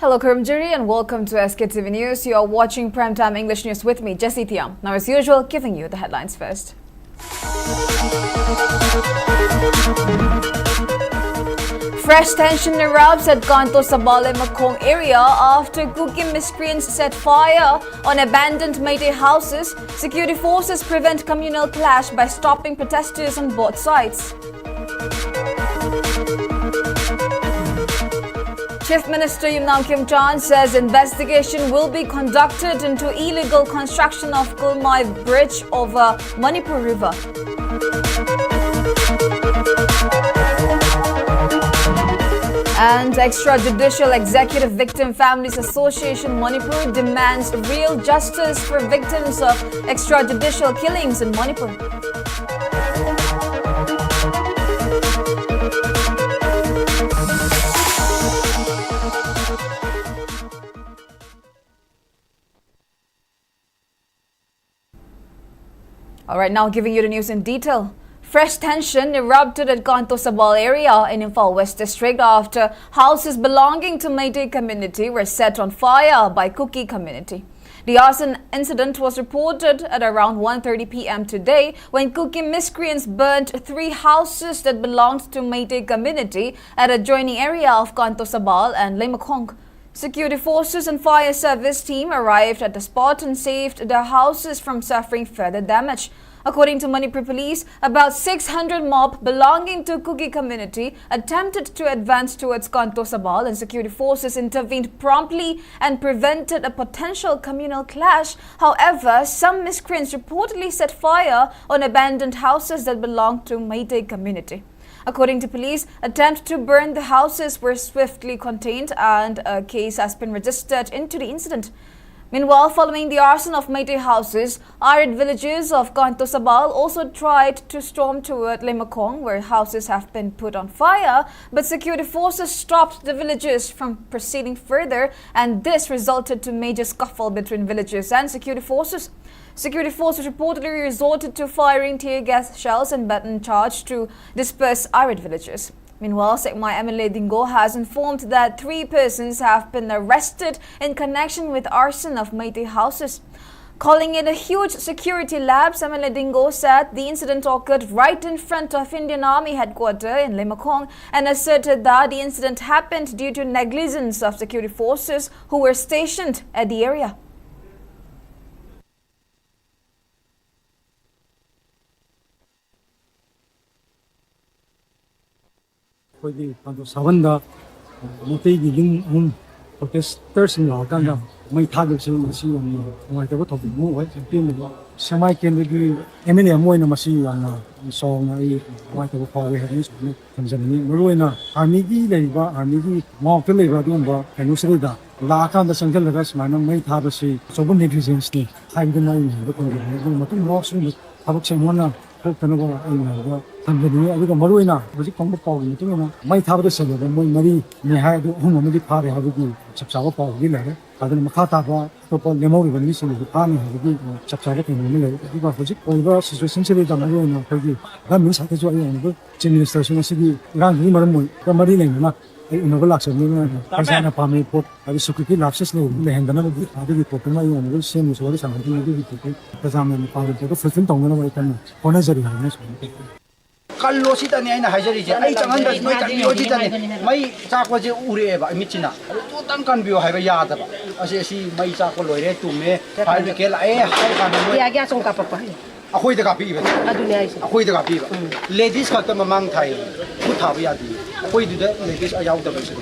Hello Kurumjiri and welcome to SKTV News. You are watching Primetime English News with me, Jessie. Now as usual, giving you the headlines first. Fresh tension erupts at Konto Sabal Makong area after cooking miscreants set fire on abandoned Meitei houses. Security forces prevent communal clash by stopping protesters on both sides. Chief Minister Yumnam Kimchan says investigation will be conducted into illegal construction of Kulmai Bridge over Manipur River. And Extrajudicial Executive Victim Families Association Manipur demands real justice for victims of extrajudicial killings in Manipur. Alright, now giving you the news in detail. Fresh tension erupted at Konto Sabal area in Imphal West District after houses belonging to Meitei community were set on fire by Kuki community. The arson incident was reported at around 1:30 p.m. today when Kuki miscreants burnt 3 houses that belonged to Meitei community at adjoining area of Konto Sabal and Lemakong. Security forces and fire service team arrived at the spot and saved the houses from suffering further damage. According to Manipur police, about 600 mob belonging to Kuki community attempted to advance towards Konto Sabal and security forces intervened promptly and prevented a potential communal clash. However, some miscreants reportedly set fire on abandoned houses that belonged to Meitei community. According to police, attempts to burn the houses were swiftly contained and a case has been registered into the incident. Meanwhile, following the arson of Meitei houses, arid villagers of Konto Sabal also tried to storm toward Lemakong, where houses have been put on fire, but security forces stopped the villagers from proceeding further, and this resulted to major scuffle between villagers and security forces. Security forces reportedly resorted to firing tear gas shells and baton charge to disperse arid villagers. Meanwhile, Sekmai MLA Dingo has informed that 3 persons have been arrested in connection with arson of Meitei houses. Calling it a huge security lapse, MLA Dingo said the incident occurred right in front of Indian Army headquarters in Lemakong and asserted that the incident happened due to negligence of security forces who were stationed at the area. Konto Sabal Meitei protesters in Lagana, my target see on my topic move, semi can Eminem Moina Masi and song I want to call we have Tanzania, Maruina, Armigi, Leva, Armigi, Mount Pileva, and Usrida, Lakan the Sangal Ras, Manam, my Tabasi, so one negligence, I'm the name, the rocks in the Tabak Tanzania, Maruina, was it Congo, my Tabas, Mari, Nihad, whom only party have been Chapsava, Villa, other than Makata, Lemori, when listening to the army, Chapsava, because over essentially the Maruina, that means I can join the Chinese station city, Grand Limarum, the Marine, in a relaxed Asana Pami port, I was secretly lapses, the Handana, other report, my own will same as what is something because I'm in the part of the first tongue I can honor. Kalositani aina hajarije ai changanda noi kalositani mai chakwa je ure ba michina to tang kan bio haiba yada ba ase si mai chakwa loire tumme hai ke la hai kan moi ya song ka pa akhoi da ka pi ba adune ai akhoi da ka pi ba ladies ka ta mamang thai ku tha ba yadi akhoi du da ladies ayaw da ba se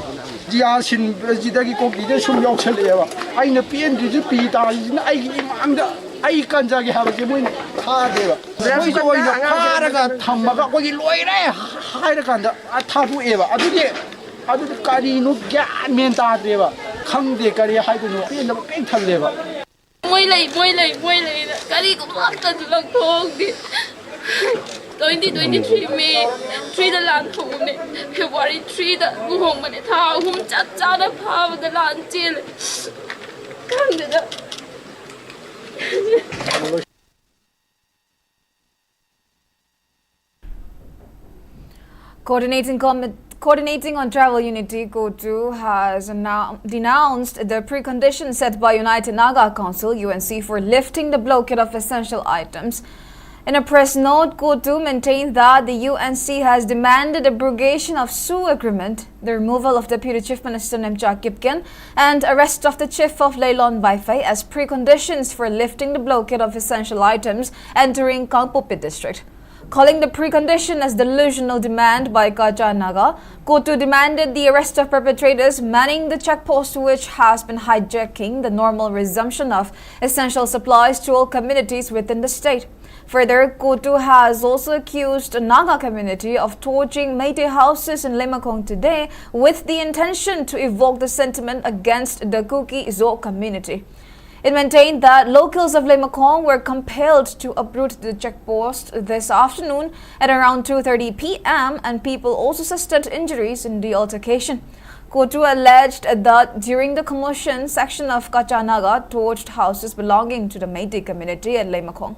jiya sin president ko ki de sum yaw chale ba aina pien du pi ta ai imang da ai kan jagi ha ba moi tha de ba moi jo ina pharaga thammaga ko gi loire haira kan da tha du e ba adu kari nu gyan men ta de ba khang de kari hai du no pien da pe thal de ba moi lei kari ko ma ta du lang thong di 2023 May 3 da lan thong ne February 3 da gu hong ma ne tha hum chat cha da pha da lan chil khang de da Coordinating Coordinating on Travel Unity, COTU has denounced the preconditions set by United Naga Council (UNC) for lifting the blockade of essential items. In a press note, COTU maintained that the UNC has demanded abrogation of SU agreement, the removal of Deputy Chief Minister Nemcha Kipken, and arrest of the Chief of Leilon Vi as preconditions for lifting the blockade of essential items entering Kangpopi district. Calling the precondition as delusional demand by Kacha Naga, COTU demanded the arrest of perpetrators manning the checkpost, which has been hijacking the normal resumption of essential supplies to all communities within the state. Further, COTU has also accused the Naga community of torching Meitei houses in Lemacong today with the intention to evoke the sentiment against the Kuki Zo community. It maintained that locals of Lemacong were compelled to uproot the checkpost this afternoon at around 2:30 p.m. and people also sustained injuries in the altercation. COTU alleged that during the commotion, section of Kacha Naga torched houses belonging to the Meitei community at Lemacong.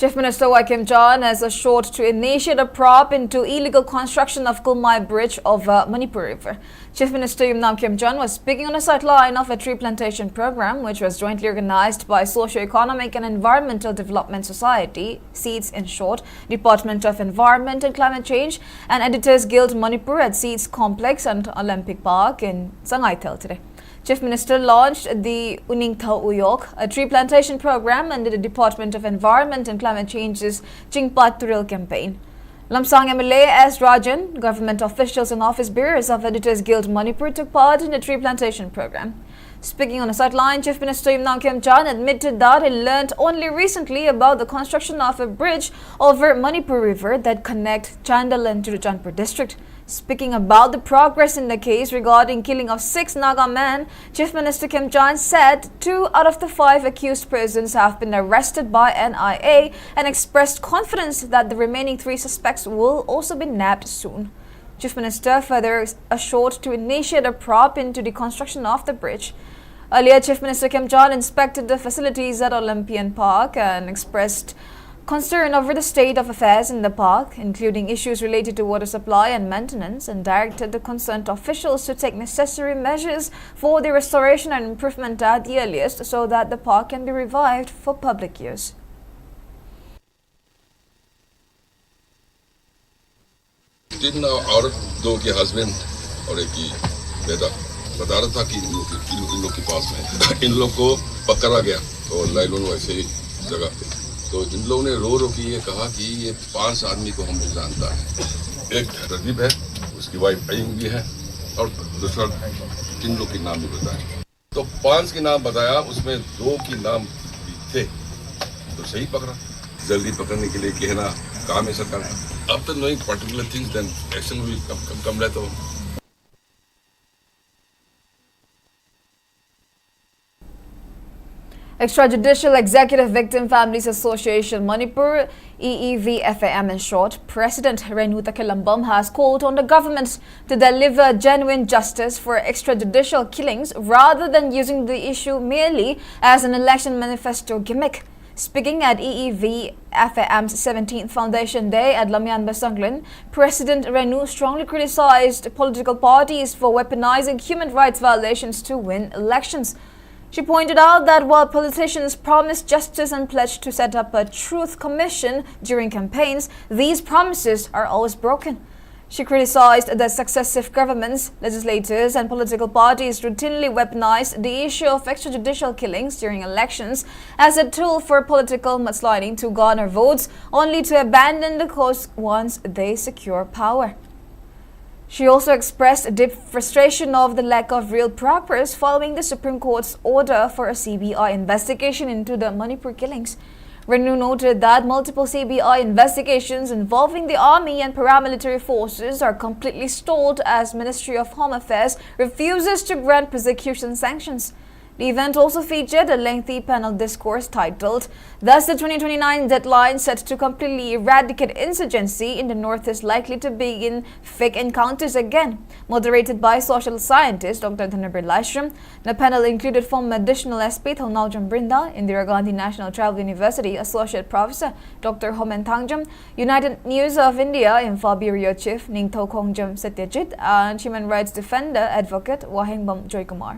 Chief Minister Kim Jong has assured to initiate a probe into illegal construction of Kulmai Bridge over Manipur River. Chief Minister Kim Jong was speaking on a sideline of a tree plantation program which was jointly organized by Socio-Economic and Environmental Development Society, SEEDS in short, Department of Environment and Climate Change, and Editors Guild Manipur at SEEDS Complex and Olympic Park in Sangaitel today. Chief Minister launched the Uningthau Uyok, a tree plantation program under the Department of Environment and Climate Change's Jingpat Turil campaign. Lamsang MLA S. Rajan, government officials and office bearers of Editors Guild Manipur took part in the tree plantation program. Speaking on a sideline, Chief Minister Kim Jong admitted that he learned only recently about the construction of a bridge over Manipur River that connects Chandalan to the Janpur district. Speaking about the progress in the case regarding killing of 6 Naga men, Chief Minister Kim Jong said 2 out of the 5 accused persons have been arrested by NIA and expressed confidence that the remaining 3 suspects will also be nabbed soon. Chief Minister further assured to initiate a probe into the construction of the bridge. Earlier, Chief Minister Kim Jong inspected the facilities at Olympian Park and expressed concern over the state of affairs in the park, including issues related to water supply and maintenance, and directed the concerned officials to take necessary measures for the restoration and improvement at the earliest so that the park can be revived for public use. तीन औरत, 2 के husband और 1 की बेटा बता रहा था कि इन लोग के पास में इन लोग को पकड़ा गया और लाइलोन वैसे ही जगह पे। तो इन लोगों ने रो के ये कहा कि ये 5 आदमी को हम जानता है। एक रदीप है, उसकी वाइफ अयंग भी है और दूसरा 3 लोग के नाम भी बताए। तो 5 के नाम बताया, उसमें 2 के नाम भी थे, तो सही पकड़ा। जल्दी पकड़ने के लिए कहना काम है सरकार का। After knowing particular things, then action will come later on. Extrajudicial Executive Victim Families Association Manipur, EEVFAM in short, President Renu Takilambam has called on the government to deliver genuine justice for extrajudicial killings rather than using the issue merely as an election manifesto gimmick. Speaking at EEVFAM's 17th Foundation Day at Lamyan Basanglan, President Renu strongly criticized political parties for weaponizing human rights violations to win elections. She pointed out that while politicians promise justice and pledge to set up a truth commission during campaigns, these promises are always broken. She criticized that successive governments, legislators and political parties routinely weaponize the issue of extrajudicial killings during elections as a tool for political mudsliding to garner votes, only to abandon the cause once they secure power. She also expressed deep frustration of the lack of real progress following the Supreme Court's order for a CBI investigation into the Manipur killings. Renu noted that multiple CBI investigations involving the army and paramilitary forces are completely stalled as Ministry of Home Affairs refuses to grant prosecution sanctions. The event also featured a lengthy panel discourse titled, "Thus the 2029 deadline set to completely eradicate insurgency in the North is likely to begin fake encounters again," moderated by social scientist Dr. Leilon Vi. The panel included former additional SP Thongnawjam Brinda, Indira Gandhi National Travel University Associate Professor Dr. Homen Thangjam, United News of India Imphal Bureau Chief Ningthau Khongjam Satyajit, and human rights defender Advocate Wahengbam Joykumar.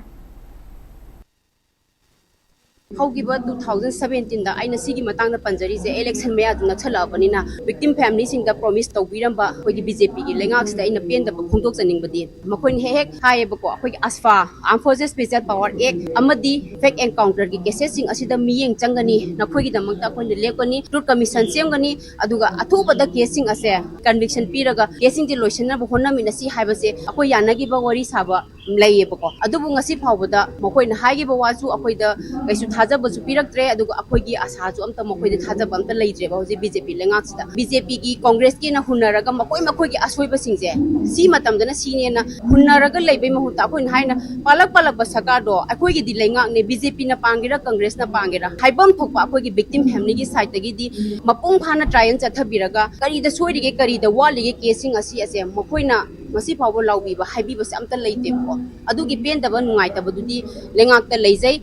Haugiba 2017 da aina sigi matang na panjari je election me aduna chala banina victim family sing da promise to biramba koi BJP gi lengak sta aina pen da phungdok janing badi makoin hek haye bako koi AFSPA Armed Forces Special Power Act amadi fake encounter gi cases sing asida miyeng changani na koi gi damang ta koi lekoni truth commission semgani aduga athuba da case sing ase conviction piraga case sing di loisana bo honna mina si haibase akoi yanagi ba wari saba laye bako adubu ngasi phawbada makoin haigi ba wasu akoi da kaisu थाजब पिरक्ट्रे अखोगी Asha Amrut मखोई थाजब Amrut लेद्रेब हौजे BJP लेंगाक्सिदा BJP की कांग्रेस की ना हुनरगा मखोई मखोई आसोइब सिंजे सी मतमदना सीनेना हुनरगा लेबे महुता अखोइन हाइना पालक पालक सरकार दो अखोगी दि लेंगाक ने BJP ना पांगेरा कांग्रेस ना पांगेरा हाइबम थोकपा अखोगी विक्टिम फैमिली की साइड तगी दि मपुंग फाना ट्रायल चथबिरगा करीदा सोइरिगे करीदा वालिगे केसिंग असी असे मखोइना मसी फावो लाउबीबा हाइबीबस अमत लेतेबो अदुगी पेंदबा नुंगाइतबदुदि लेंगाकता लेजै.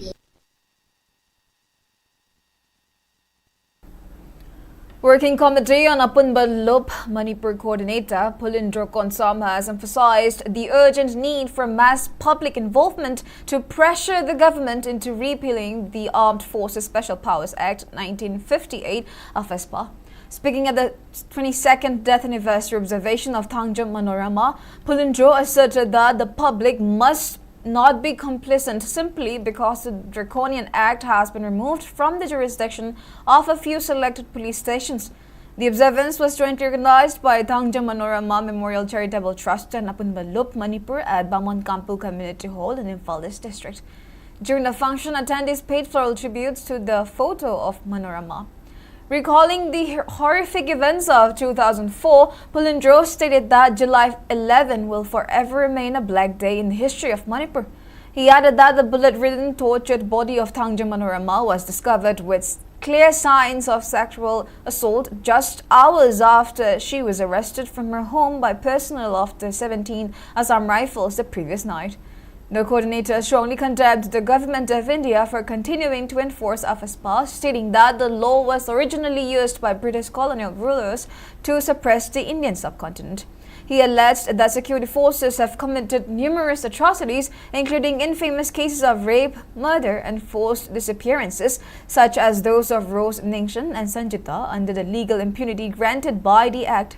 Working Committee on Apunbalup Manipur Coordinator Pulindro Konsam has emphasized the urgent need for mass public involvement to pressure the government into repealing the Armed Forces Special Powers Act 1958 AFSPA. Speaking at the 22nd death anniversary observation of Thangjam Manorama, Pulindro asserted that the public must not be complacent simply because the draconian act has been removed from the jurisdiction of a few selected police stations. The observance was jointly organized by Thangjam Manorama Memorial Charitable Trust and Apunbalup Manipur at Bamon Kampu Community Hall in Imphal district. During the function, attendees paid floral tributes to the photo of Manorama. Recalling the horrific events of 2004, Pulindro stated that July 11 will forever remain a black day in the history of Manipur. He added that the bullet-ridden, tortured body of Thangjam Manorama was discovered with clear signs of sexual assault just hours after she was arrested from her home by personnel of the 17 Assam Rifles the previous night. The coordinator strongly condemned the government of India for continuing to enforce AFSPA, stating that the law was originally used by British colonial rulers to suppress the Indian subcontinent. He alleged that security forces have committed numerous atrocities, including infamous cases of rape, murder, and forced disappearances, such as those of Rose Ningshan and Sanjita, under the legal impunity granted by the Act.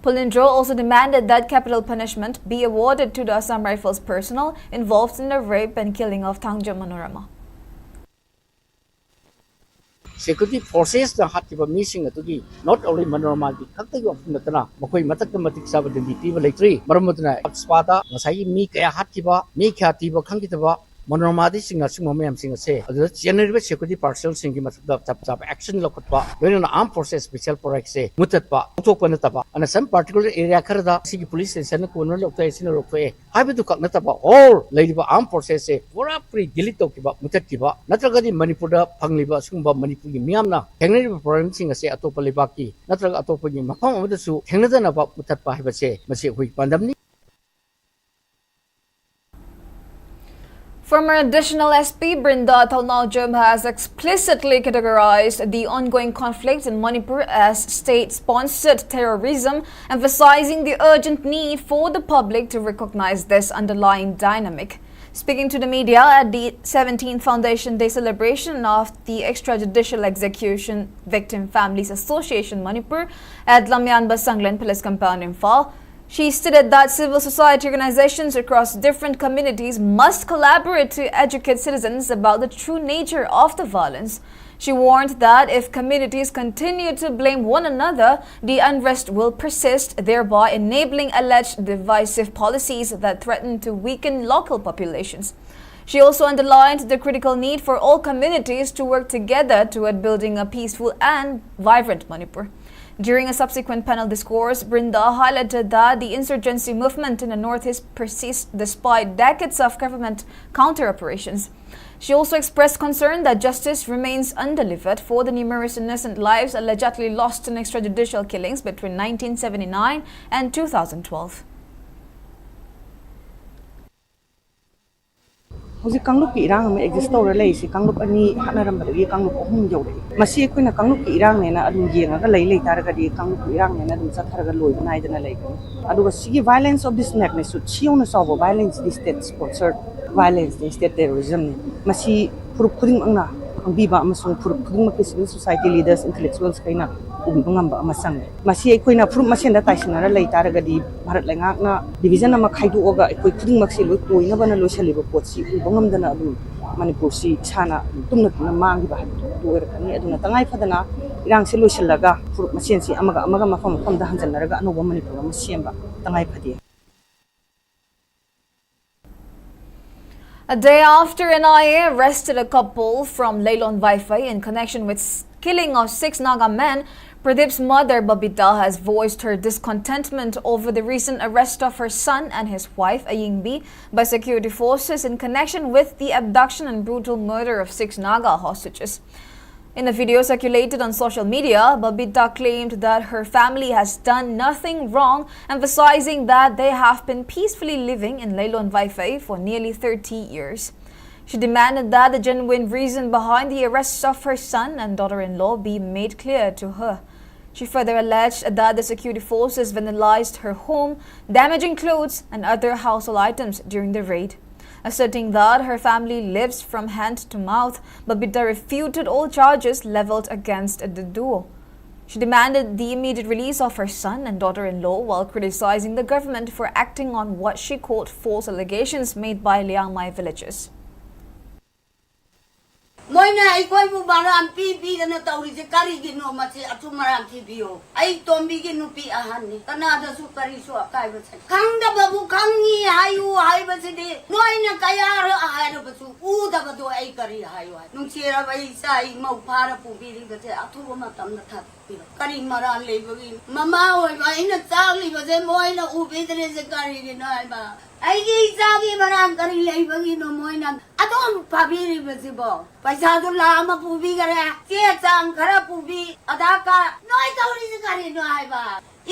Pulindro also demanded that capital punishment be awarded to the Assam Rifles personnel involved in the rape and killing of Thangjam Manorama. Security forces na hatiba missing atugi not only Manorama di khakta of natana makoi matak matik sa baditi balai maramutna AFSPA masai mi kaya hatiba mi khatiba khangitaba Manorama di singa sing mamam singa se adu general security parcel singi matap tap action lokotpa when armed forces special project se mutatpa utokpa tapa and some particular area kharada sigi police station ko no lokta sin lokta haibu kaknatapa all leiba armed forces se pura free delete tokiba mutatkiba natragadi Manipur da phangliba sungba Manipur gi miyamna thengni problem singa se atopa lebaki natraga atopa gi mafam amada su thengnadana ba mutatpa haiba se mase hui pandamni. Former additional SP Brinda Thongnawjam has explicitly categorized the ongoing conflict in Manipur as state-sponsored terrorism, emphasizing the urgent need for the public to recognize this underlying dynamic. Speaking to the media at the 17th Foundation Day celebration of the Extrajudicial Execution Victim Families Association Manipur at Lamyan Basanglan Police Compound in Imphal, she stated that civil society organizations across different communities must collaborate to educate citizens about the true nature of the violence. She warned that if communities continue to blame one another, the unrest will persist, thereby enabling alleged divisive policies that threaten to weaken local populations. She also underlined the critical need for all communities to work together toward building a peaceful and vibrant Manipur. During a subsequent panel discourse, Brinda highlighted that the insurgency movement in the northeast persists despite decades of government counter-operations. She also expressed concern that justice remains undelivered for the numerous innocent lives allegedly lost in extrajudicial killings between 1979 and 2012. Hoji Kanglup ki irang ma exist tawra lei si Kanglup ani hanaram badagi Kanglup ahum jawre masi ekhoina Kanglup ki irang ne na adum yenga ga lei taraga di Kanglup ki irang ne na adum chatharaga loi banai dana lei kan aduga sigi violence of this magnitude chiona saw violence the state sponsored violence the state terrorism masi purup khuding angna angbiba amasung purup khuding ma civil society leaders intellectuals kaina ubi ngamba amasang masi ekhoina purup masen da taisinara lei taraga di Bharat lengak na division ama khaidu oga ekoi khuding mak se loi toina bana loi saliba potsi ubangam dana adu Manipur si sana tumna tuna mangi ba du erkani aduna tangai phadana irang se loi silaga purup masen si amaga mafam da hanjanaraga anoba Manipur ma siemba tangai phadi. A day after NIA arrested a couple from Leilon Vi in connection with killing of 6 Naga men, Pradeep's mother Babita has voiced her discontentment over the recent arrest of her son and his wife Ayingbi by security forces in connection with the abduction and brutal murder of 6 Naga hostages. In a video circulated on social media, Babita claimed that her family has done nothing wrong, emphasizing that they have been peacefully living in Leilon Vi for nearly 30 years. She demanded that the genuine reason behind the arrests of her son and daughter-in-law be made clear to her. She further alleged that the security forces vandalized her home, damaging clothes and other household items during the raid. Asserting that her family lives from hand to mouth, Babita refuted all charges leveled against the duo. She demanded the immediate release of her son and daughter-in-law while criticizing the government for acting on what she called false allegations made by Liangmai villagers. Moina ikoi bu baram pi gana tauri je kari gi no ma che atu maram thi bio ai tombi gi nu pi ahan ni kana da su kari su akai ba chai khang da babu khang ni hayu hai ba che de noina kaya ra hai ro ba su u da ba do ai kari hayu hai nung che ra bai sai mau pha ra pu bi ri ba che atu ma tam na tha pi kari maran le ba gi mama oi ba ina chang li ba je moina u bi de je kari gi no ai ba ai gi chagi maran kari le ba gi no moina adom pa bi ri ba je bo paisa du la ma pu bi ga ra che chang khara pu bi ada ka noi ta ri je kari no ai ba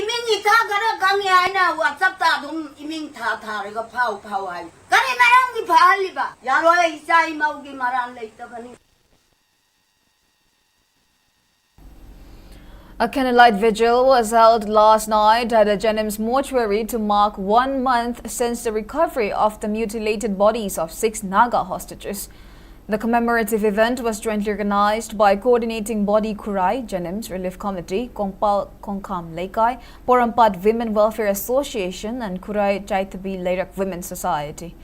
iming ni tha ga ra kang ya na whatsapp ta dum iming tha re ga phau ai kari ma rong gi pha li ba ya ro ai sai mau gi maran le ta bani. A candlelight vigil was held last night at the Jennings mortuary to mark 1 month since the recovery of the mutilated bodies of 6 Naga hostages. The commemorative event was jointly organized by Coordinating Body Kurai, Jennings Relief Committee, Kongpal Kongkam Leikai, Porampat Women Welfare Association and Kurai Chaitabi Leirak Women's Society.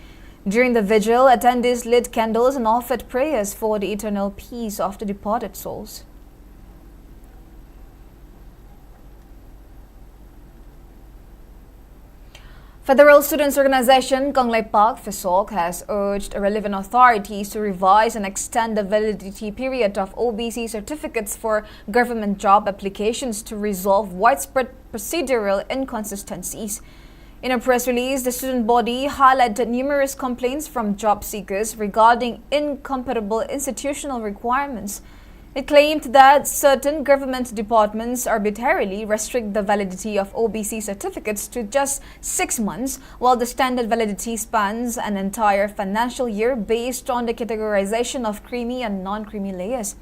During the vigil, attendees lit candles and offered prayers for the eternal peace of the departed souls. Federal Students' Organization Konglei Park FESOC has urged relevant authorities to revise and extend the validity period of OBC certificates for government job applications to resolve widespread procedural inconsistencies. In a press release, the student body highlighted numerous complaints from job seekers regarding incompatible institutional requirements. It claimed that certain government departments arbitrarily restrict the validity of OBC certificates to just 6 months, while the standard validity spans an entire financial year based on the categorization of creamy and non-creamy layers.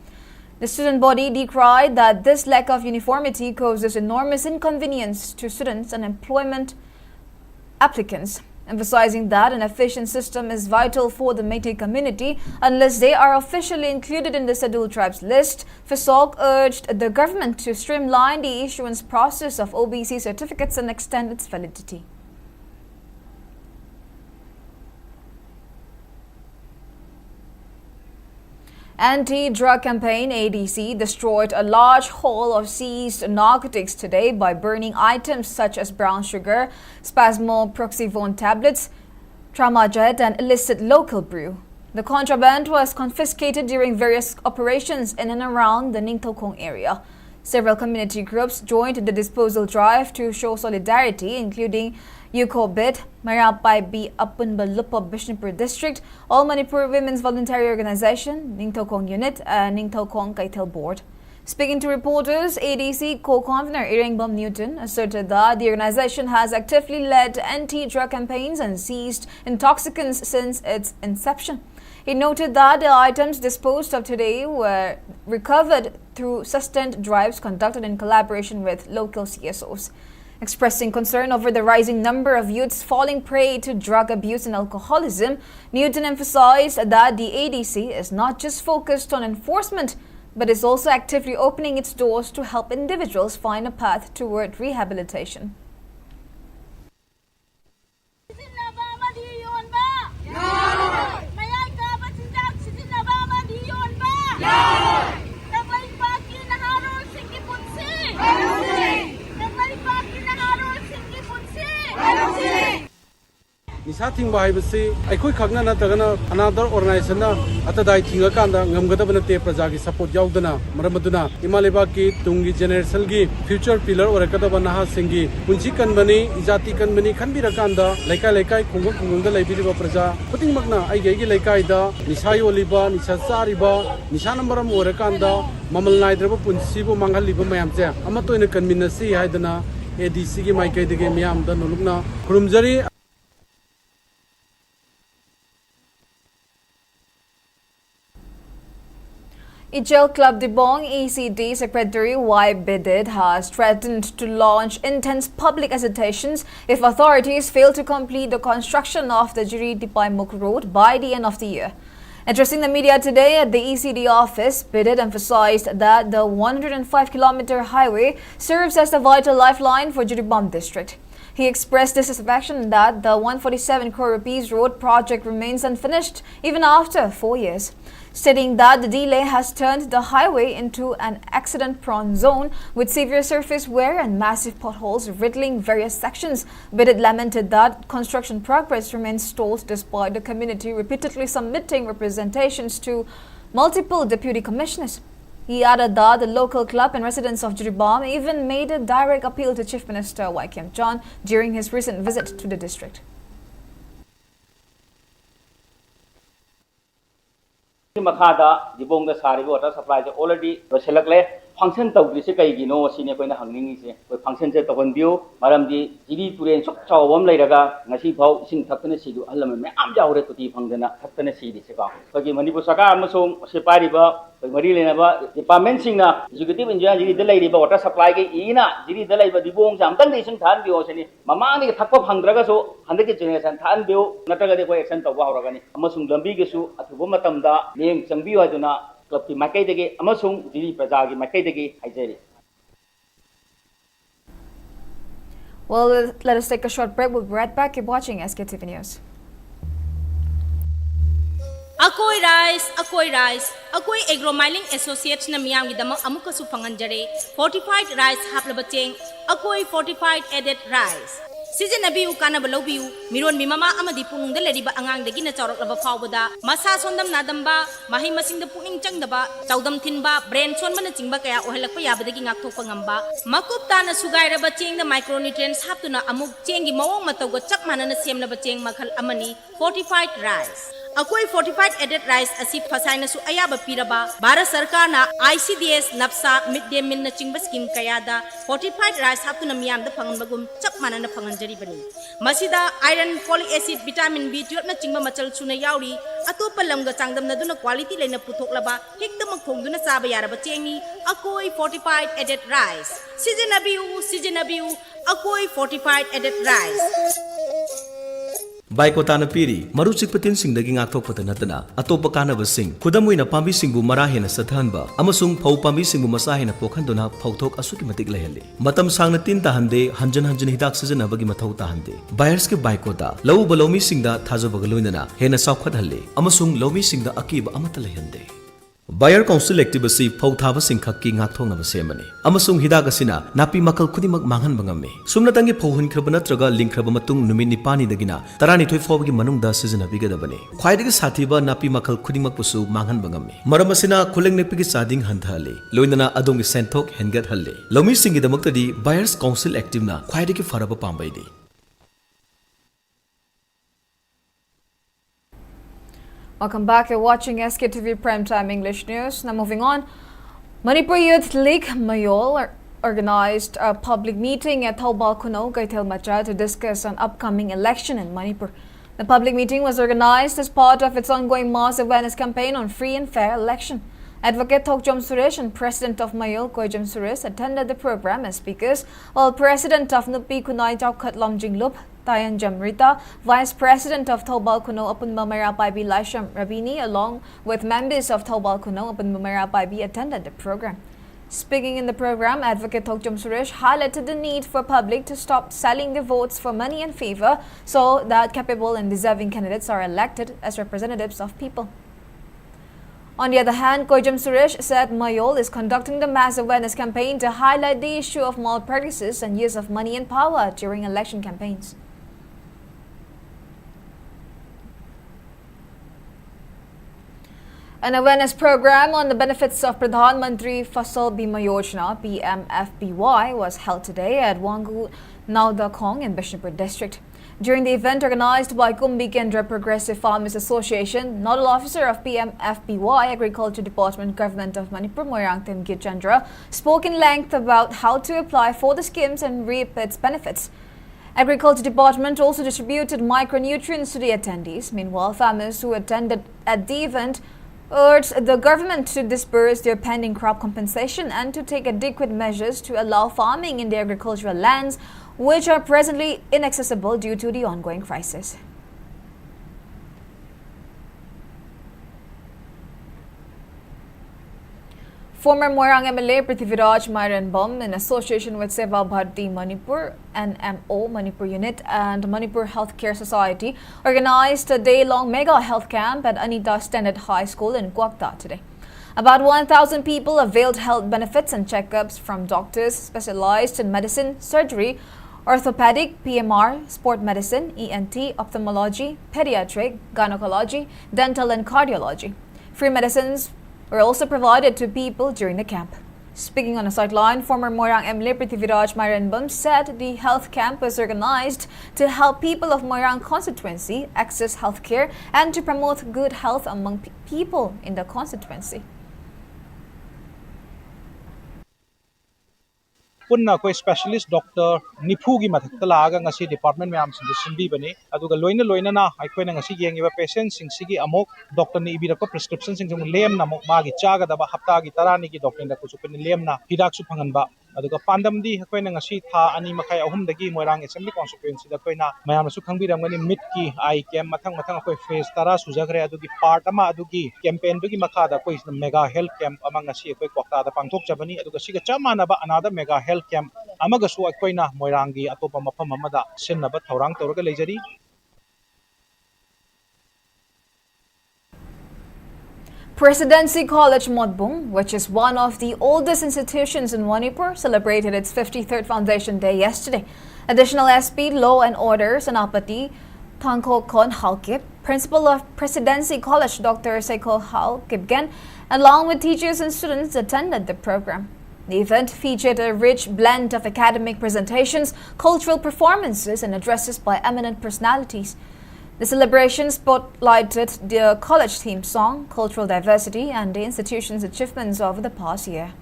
The student body decried that this lack of uniformity causes enormous inconvenience to students and employment applicants, emphasizing that an efficient system is vital for the Métis community. Unless they are officially included in the scheduled tribes list, FESOC urged the government to streamline the issuance process of OBC certificates and extend its validity. Anti-drug campaign ADC destroyed a large haul of seized narcotics today by burning items such as brown sugar, spasmoproxivone tablets, Tramajet and illicit local brew. The contraband was confiscated during various operations in and around the Ningtokong area. Several community groups joined the disposal drive to show solidarity, including UCOBIT, Marapai B Apunba Lupa Bishnupur District, All Manipur Women's Voluntary Organization, Ningtokong Unit, and Ningtokong Kaitel Board. Speaking to reporters, ADC co-convener Iringbom Newton asserted that the organization has actively led anti-drug campaigns and seized intoxicants since its inception. He noted that the items disposed of today were recovered through sustained drives conducted in collaboration with local CSOs. Expressing concern over the rising number of youths falling prey to drug abuse and alcoholism, Newton emphasized that the ADC is not just focused on enforcement, but is also actively opening its doors to help individuals find a path toward rehabilitation. Nisa thingba haibasi aikoi khagna na tagana another organization na atadai thinga kanda ngamgadabana te praja gi support yaudana maramaduna imaleba ki tungi generation gi future pillar orakadaba naha singi punchi kanbani ijati kanbani khanbira kanda laikai laikai khungum khungumda laibiriba praja puting magna ai gi laikai da nisa yoliba nisa sariba nisa nambaram orakanda mamal naidraba punchi bu manghaliba mayam che ama toina kanminasi haidana ADC gi maikai dege miyam da nulukna khurumjari. Ijel Club Dibong ECD Secretary Y. Bidid has threatened to launch intense public agitations if authorities fail to complete the construction of the Jiri Dipai Muk Road by the end of the year. Addressing the media today at the ECD office, Bidid emphasized that the 105-kilometer highway serves as the vital lifeline for Jiribam district. He expressed dissatisfaction that the 147 crore rupees road project remains unfinished even after 4 years, stating that the delay has turned the highway into an accident-prone zone with severe surface wear and massive potholes riddling various sections. Bidid lamented that construction progress remains stalled despite the community repeatedly submitting representations to multiple deputy commissioners. He added that the local club and residents of Jiribam even made a direct appeal to Chief Minister Y. Kim John during his recent visit to the district. Makada Dibong the Sari water supply already Roselakle function to Grisika, senior point of hanging with functions at one view, Madam the GD to Sok Chow Wom Laga, Nasipo, Sing Tatanasi to Alam, Amja to the Fangana, Tatanasi, the Sika. So Manipur Saka, Musum, Separiba, Marilena, Department Singer, Executive in Jaji, the lady water supply, Ina, Giri the labor, the bones, and Tandation Tan Biosani, Mamani, Tapo Handragaso, 100 generation Tan Bio, Nataga de way center of Waragani, Amasum Lambigasu, at Womatamda, named Sambio Aduna. Club Makadegi, Amasung, Dili Prazagi, Makadegi, Hijeri. Well, let us take a short break. We'll be right back. Keep watching SKTV News. Akoi rice, Akoi Agro Mining Associates na miyang gidama amuka su panganjare, fortified rice haplabacheng, Akoi fortified added rice. Season na biu kana balobiu, miron mimama amadi punung de leriba angang de gina chorok laba fawbada, masa sondam nadamba, mahi masing de puing chang daba, chaudam thinba, brain son mana chingba kaya ohelak pa yabada gi ngak thok pangamba, makup ta na sugai raba cheng na micronutrients haptuna amuk chengi mawong mataw chak mana na siem na bacheng makhal amani fortified rice. Akoi fortified added rice asip fasay na su ayaba piraba, Bharat Sarkar na ICDS napsa midday meal na chingba scheme kayada, fortified rice haptuna miyam da panganbagum chak mana na panganjari bani. Masida iron, folic acid, vitamin B12 na chingba machal suna yauri, ato palamga changdam na duna quality lay na putok laba, hikda magthong duna saba yaraba chengi, Akoi fortified added rice. Season abiu, Akoi fortified added rice. Baikota na piri, marusik patin sing daging atok patanatana, atopa kanaba sing, kudamoy na pambi singbu marahin na sathanba, amasung pau pambi singbu masahin na pokhando na pautok asuki matik layali. Matam sang na tin tahande, hanjan hidak sajan na bagi mataw tahande. Buyers ke baikota, lau balomi singda thazo bagaloy na hena saukhat halle, amasung lomi singda akiba amatalayhande. Buyer Council Active asi Pauthaba Sinkhaki Ngathong of Semani. Amasung Hidagasina, Napi Makal Kudimak Mahan Bangami. Sumnatangi Pohun Krabanatraga, Link Krabamatung, Numini Pani Dagina, Tarani Toyfogi Manunda season of Bigadabani. Quite Satiba, Napi Makal Kudimak Pusu, Mahan Bangami. Maramasina, Kuling Nepiki Sading Hantali, Loinana Adongi Sentok, Hengat Halle. Lomi Singi the Muktadi, Buyers Council Active na, Quite Faraba Pambaidi. Welcome back. You're watching SKTV Primetime English News. Now moving on, Manipur Youth League Mayol organized a public meeting at Thobal Kuno, Gaithel Macha to discuss an upcoming election in Manipur. The public meeting was organized as part of its ongoing mass awareness campaign on free and fair election. Advocate Thokjom Suresh and President of Mayol Koijam Suresh attended the program as speakers, while President of Nupi Kunai Jaukat Lam Jinglup, Tayan Jamrita, Vice President of Thobal Kuno Open Mamara Baibi Laisham Rabini, along with members of Thobal Kuno Open Mamara Baibi attended the program. Speaking in the program, Advocate Thokjom Suresh highlighted the need for public to stop selling their votes for money and favor so that capable and deserving candidates are elected as representatives of people. On the other hand, Koijam Suresh said Mayol is conducting the mass awareness campaign to highlight the issue of malpractices and use of money and power during election campaigns. An awareness program on the benefits of Pradhan Mantri Fasal Bima Yojana (PMFBY) was held today at Wangu Naudakong in Bishnupur district. During the event organized by Kumbi Kendra Progressive Farmers Association, Nodal Officer of PMFBY Agriculture Department Government of Manipur Moirang Temgir Chandra spoke in length about how to apply for the schemes and reap its benefits. Agriculture Department also distributed micronutrients to the attendees. Meanwhile, farmers who attended at the event urged the government to disburse their pending crop compensation and to take adequate measures to allow farming in the agricultural lands, which are presently inaccessible due to the ongoing crisis. Former Moirang MLA Prithviraj Myranbom, in association with Seva Bharti Manipur, NMO Manipur Unit and Manipur Healthcare Society, organized a day-long mega health camp at Anita Standard High School in Kwakta today. About 1,000 people availed health benefits and checkups from doctors specialized in medicine, surgery, orthopedic, PMR, sport medicine, ENT, ophthalmology, pediatric, gynecology, dental and cardiology. Free medicines were also provided to people during the camp. Speaking on a sideline, former Moirang MLA Prithviraj Myranbom said the health camp was organized to help people of Moirang constituency access health care and to promote good health among people in the constituency. Punna koi specialist doctor nipu gi mathak talaga ngasi department myam sin simbi bani aduga loina na aikoi na ngasi yengiba patient sing sigi amok doctor ni ibira ko prescription sing jung lem na mok magi chaga daba hapta gi tarani gi doctor da kusupin lem na hidak su phangan ba aduga pandam di aikoi na ngasi tha ani makai ahum dagi Moirang assembly constituency da koina mayam su khangbiram ngani mit ki ai kem mathang akoi phase tara sujagre adugi part ama adugi campaign dugi makha da koi mega health camp amang ngasi akoi kwakta da pangthok chabani aduga siga chamana ba another mega health camp amagasu akoina Moirangi atopa mafam amada sinnaba thaurang tawraga leijari. Presidency College Modbung, which is one of the oldest institutions in Manipur, celebrated its 53rd Foundation Day yesterday. Additional SP Law and Order Sanapati Tangko Kon Halkip, Principal of Presidency College Dr. Seiko Halkipgen, along with teachers and students attended the program. The event featured a rich blend of academic presentations, cultural performances, and addresses by eminent personalities. The celebration spotlighted the college theme song, cultural diversity, and the institution's achievements over the past year.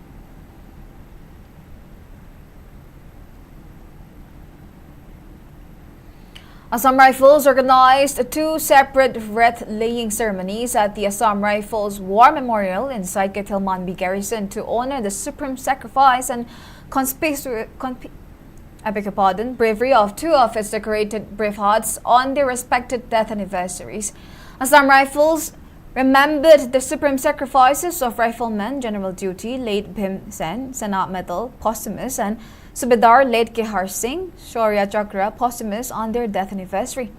Assam Rifles organized two separate wreath-laying ceremonies at the Assam Rifles War Memorial inside Ketilmanbi Garrison to honor the supreme sacrifice and bravery of two of its decorated bravehearts on their respected death anniversaries. Assam Rifles remembered the supreme sacrifices of Rifleman General Duty late Bhim Sen, Senate Medal posthumous, and Subedar late Kehar Singh, Shaurya Chakra posthumous on their death anniversary.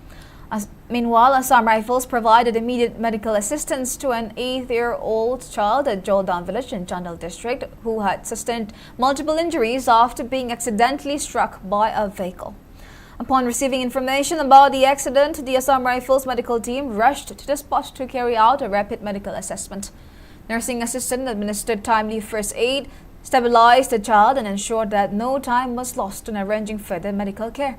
Meanwhile, Assam Rifles provided immediate medical assistance to an 8-year-old child at Joldan village in Chandal district who had sustained multiple injuries after being accidentally struck by a vehicle. Upon receiving information about the accident, the Assam Rifles medical team rushed to the spot to carry out a rapid medical assessment. Nursing assistant administered timely first aid, stabilized the child and ensured that no time was lost in arranging further medical care.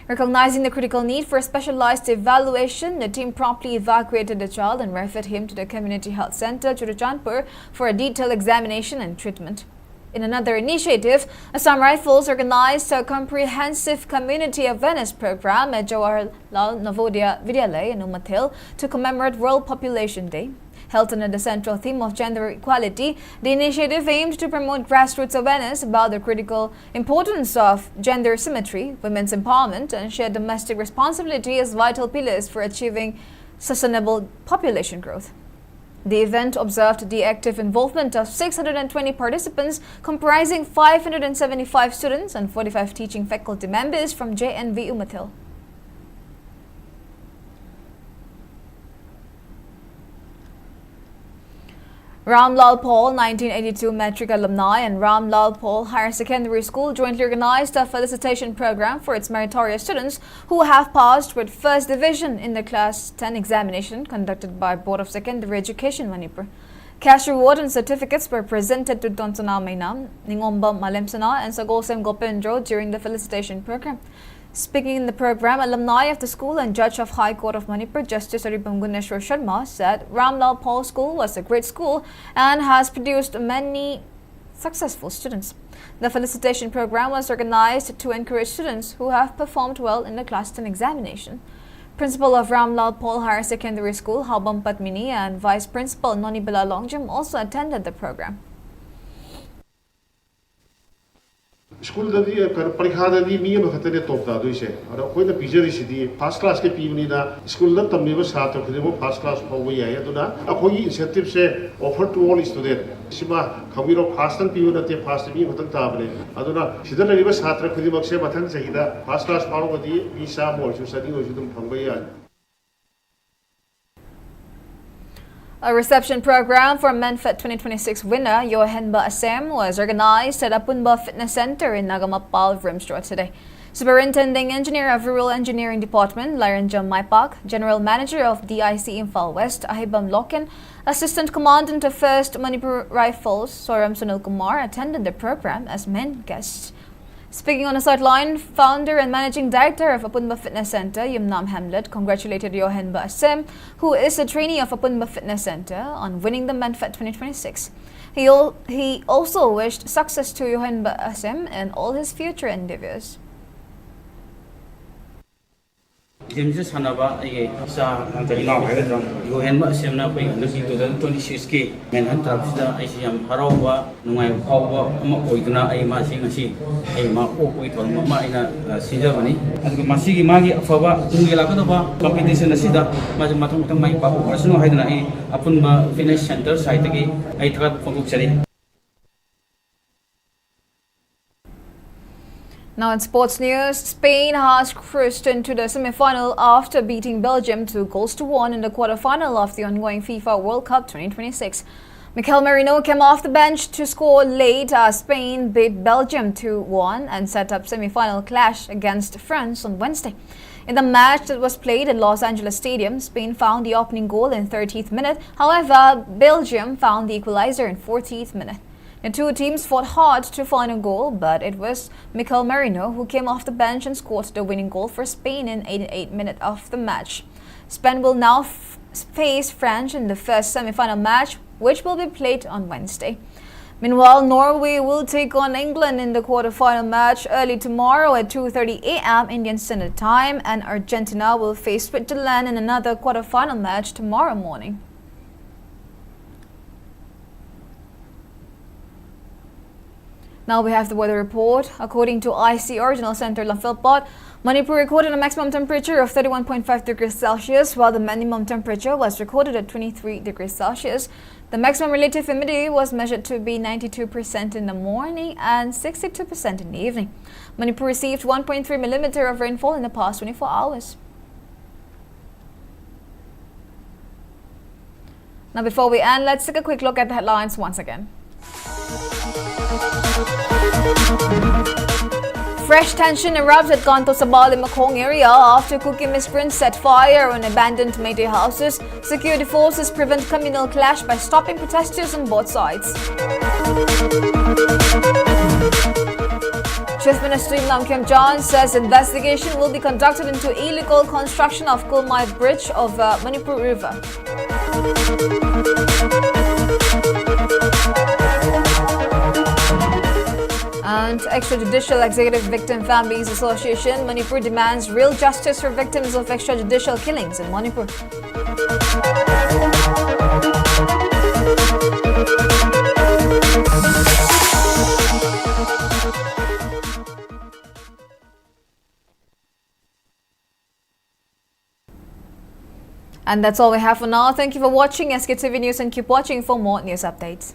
Recognizing the critical need for specialized evaluation, the team promptly evacuated the child and referred him to the Community Health Center, Churachandpur, for a detailed examination and treatment. In another initiative, Assam Rifles organized a comprehensive community awareness program at Jawaharlal Navodaya Vidyalaya in Umathil to commemorate World Population Day. Held under the central theme of gender equality, the initiative aimed to promote grassroots awareness about the critical importance of gender symmetry, women's empowerment, and shared domestic responsibility as vital pillars for achieving sustainable population growth. The event observed the active involvement of 620 participants comprising 575 students and 45 teaching faculty members from JNV Umathil. Ramlal Paul 1982 Metric Alumni and Ramlal Paul Higher Secondary School jointly organized a felicitation program for its meritorious students who have passed with first division in the Class 10 examination conducted by Board of Secondary Education Manipur. Cash reward and certificates were presented to Tonsana Mainam, Ningomba Malemsana and Sagosem Gopendro during the felicitation program. Speaking in the program, alumni of the school and Judge of High Court of Manipur, Justice Aribamguneshwar Sharma, said Ramlal Paul School was a great school and has produced many successful students. The felicitation program was organized to encourage students who have performed well in the Class 10 examination. Principal of Ramlal Paul Higher Secondary School, Haubam Patmini, and Vice Principal Nonibala Longjam also attended the program. School dadi parikha dadi miya bakhatane top da doise ara koi na pijari sidi first class ke pibni da school da tamni ba satra khidemo first class pawi ya aduna akhoi incentive se offer to all student sima khamiro first tan piu na te first mi khatang ta bale aduna sida lari ba satra khidemo se mathang chahida first class paru gadi visa mo su sadi o judum phangbai ya. A reception program for Menfet 2026 winner Yohenba Assam was organized at Apunba Fitness Center in Nagamapal, Vrimstra today. Superintending Engineer of Rural Engineering Department, Lairanjam Maipak, General Manager of DIC Imphal West, Ahibam Loken, Assistant Commandant of 1st Manipur Rifles, Soram Sunil Kumar, attended the program as main guests. Speaking on the sideline, founder and managing director of Apunba Fitness Center, Yumnam Hamlet, congratulated Yohenba Assam, who is a trainee of Apunba Fitness Center, on winning the Menfet 2026. He also wished success to Yohenba Assam and all his future endeavors. Jimsa Sanaba, Sa Antarina, Yohenba Semna, 2026 Menhan Trapsida, Isiam Harawa, Nungai Pawa, Oiduna, Aima Singasi, Aima Okoit, Maina Sidavani, and Masigi Magi Fava, Tungilakaba, competition Sida, Mazamatang Mai Papa, Personal Haidana, Apunba Fitness Center, Saitagi, Aitrap Fokuxari. Now in sports news, Spain has cruised into the semi-final after beating Belgium 2-1 in the quarter-final of the ongoing FIFA World Cup 2026. Mikel Merino came off the bench to score late as Spain beat Belgium 2-1 and set up semi-final clash against France on Wednesday. In the match that was played at Los Angeles Stadium, Spain found the opening goal in 30th minute. However, Belgium found the equalizer in 40th minute. The two teams fought hard to find a goal, but it was Mikel Merino who came off the bench and scored the winning goal for Spain in 88th minute of the match. Spain will now face France in the first semi-final match, which will be played on Wednesday. Meanwhile, Norway will take on England in the quarter-final match early tomorrow at 2:30 a.m. Indian Standard Time, and Argentina will face Switzerland in another quarter-final match tomorrow morning. Now we have the weather report. According to IC Original Center Lamphilpot, Manipur recorded a maximum temperature of 31.5 degrees Celsius, while the minimum temperature was recorded at 23 degrees Celsius. The maximum relative humidity was measured to be 92% in the morning and 62% in the evening. Manipur received 1.3 millimeter of rainfall in the past 24 hours. Now, before we end, let's take a quick look at the headlines once again. Fresh tension erupts at Konto Sabal in Makong area after Kuki miscreants set fire on abandoned Meitei houses. Security forces prevent communal clash by stopping protesters on both sides. Chief Minister Lam Kim John says investigation will be conducted into illegal construction of Kulmai Bridge of Manipur River. And Extrajudicial Executive Victim Families Association, Manipur demands real justice for victims of extrajudicial killings in Manipur. And that's all we have for now. Thank you for watching SKTV News and keep watching for more news updates.